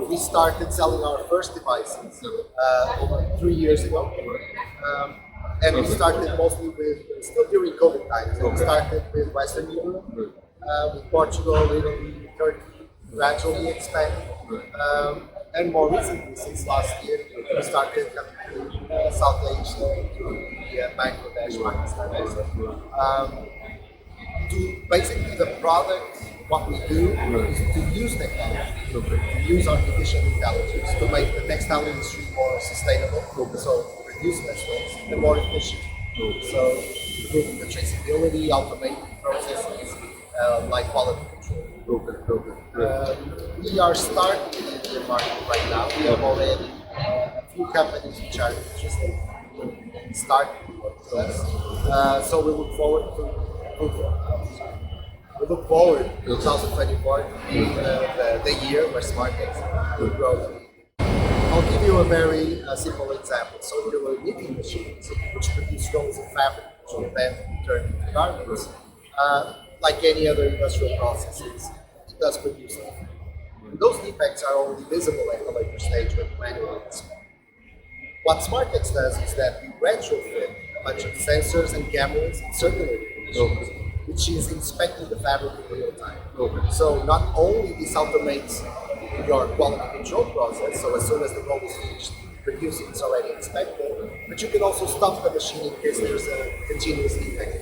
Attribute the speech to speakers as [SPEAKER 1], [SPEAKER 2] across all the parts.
[SPEAKER 1] we started selling our first devices over 3 years ago. And we started mostly with, still during COVID times, we started with Western Europe, with Portugal, Italy, Turkey, gradually expanding. And more recently, since last year, we started coming to South Asia, to India, Bangladesh, Pakistan, to basically the product, what we do is to use technology, to use artificial intelligence to make the textile industry more sustainable, so reduce less waste and more efficient. So improving the traceability, automating processes, like quality control. We are starting in the market right now. We have already a few companies which are interested in starting with us. So we look forward to 2024 to be the year where SMARTEX will grow. I'll give you a very simple example. So there were knitting machines which produce rolls of fabric, which will then turn into garments. Like any other industrial processes, it does produce defects. Those defects are only visible at the later stage when manual is. What SMARTEX does is that we retrofit a bunch of sensors and cameras in circulating conditions, which is inspecting the fabric in real time. So not only this automates your quality control process, so as soon as the roll is finished producing, it's already inspected, but you can also stop the machine in case there's a continuous defect.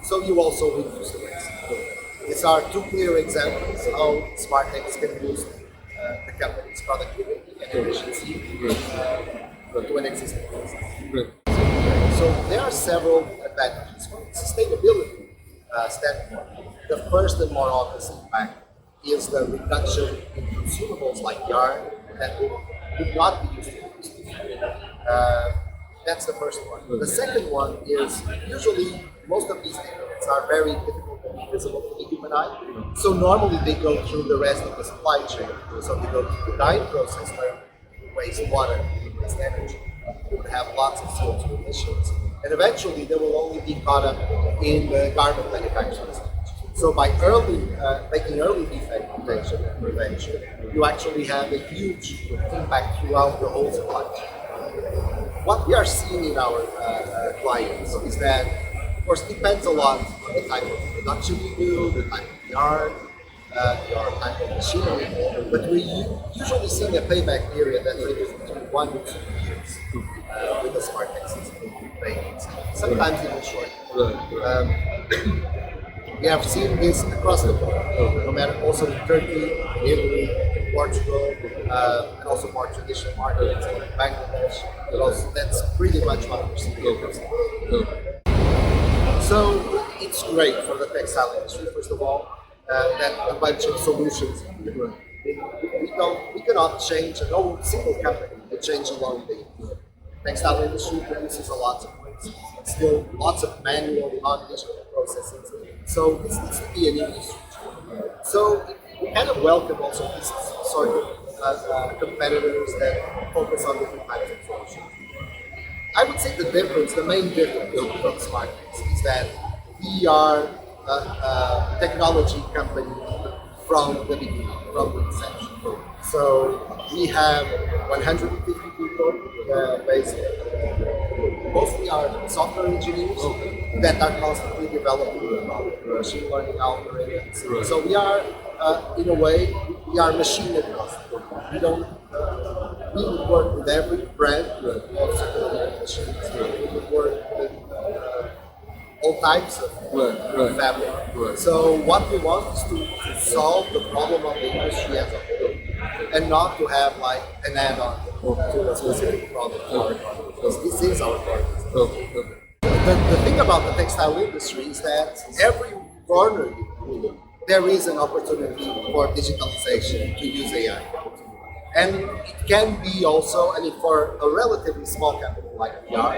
[SPEAKER 1] So you also reduce the waste. These are two clear examples how SMARTEX can boost the company's productivity and efficiency to an existing process. So there are several advantages from a sustainability standpoint. The first and more obvious impact is the reduction in consumables like yarn that would not be used in the industry. That's the first one. The second one is usually most of these defects are very difficult to be visible to the human eye. So normally they go through the rest of the supply chain. So they go through the dyeing process where you waste water, you waste energy, you would have lots of CO2 emissions. And eventually they will only be caught up in the garment manufacturing stage. So by making early defect detection and prevention, you actually have a huge impact throughout the whole supply chain. What we are seeing in our clients is that, of course, it depends a lot on the type of production you do, the type of yarn, your type of machinery, but we usually see a payback period that ranges between 1 to 2 years with the SMARTEX system. Sometimes even shorter. We have seen this across the board, no matter also in Turkey, in Italy, in Portugal, and also more traditional markets like Bangladesh. But also that's pretty much what we're seeing across the board. So it's great for the textile industry, first of all, that a bunch of solutions. We cannot change, and no single company can change alone the textile industry produces a lot of waste. Still lots of manual, non-digital processes. So this needs to be an industry. So we kind of welcome also this sort of competitors that focus on different types of solutions. I would say the main difference from SMARTEX is that we are a technology company from the beginning, from the inception. So we have 150 people based. Mostly are software engineers that are constantly developing machine learning algorithms. So we are, in a way, we are machine agnostic. We don't. We would work with every brand of circular machines. We would work with all types of fabric. So what we want is to solve the problem of the industry as a whole, and not to have like an add-on to a specific product. Because this is our product. The thing about the textile industry is that every corner you look, there is an opportunity for digitalization to use AI. And it can be also, I mean, for a relatively small company like we are,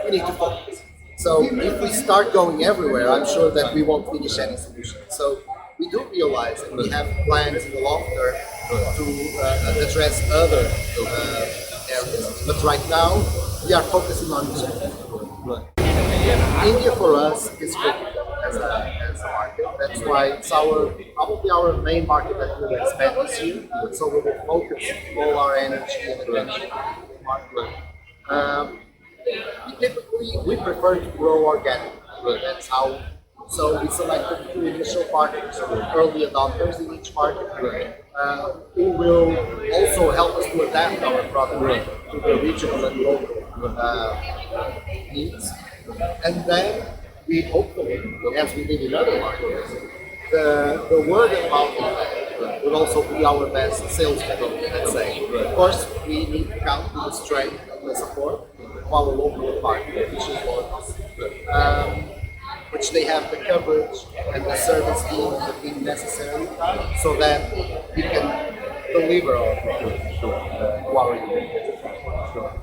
[SPEAKER 1] we need to focus. So if we start going everywhere, I'm sure that we won't finish any solution. So we do realize that we have plans in the long term to address other areas. But right now, we are focusing on India. India for us is critical as a market. That's why it's our probably our main market that we will expand this year. So we will focus all our energy and attention on the market. Typically, we prefer to grow organically. That's how. So we selected two initial partners, early adopters in each market, who will also help us to adapt our product to the regional and local needs. And then we hopefully, as we did in other markets, the word of mouth would also be our best sales channel, let's say. Of course, we need to count on the strength and the support of our local partner, which is Lords, which they have the coverage and the service team and the team necessary so that we can deliver our product to our users.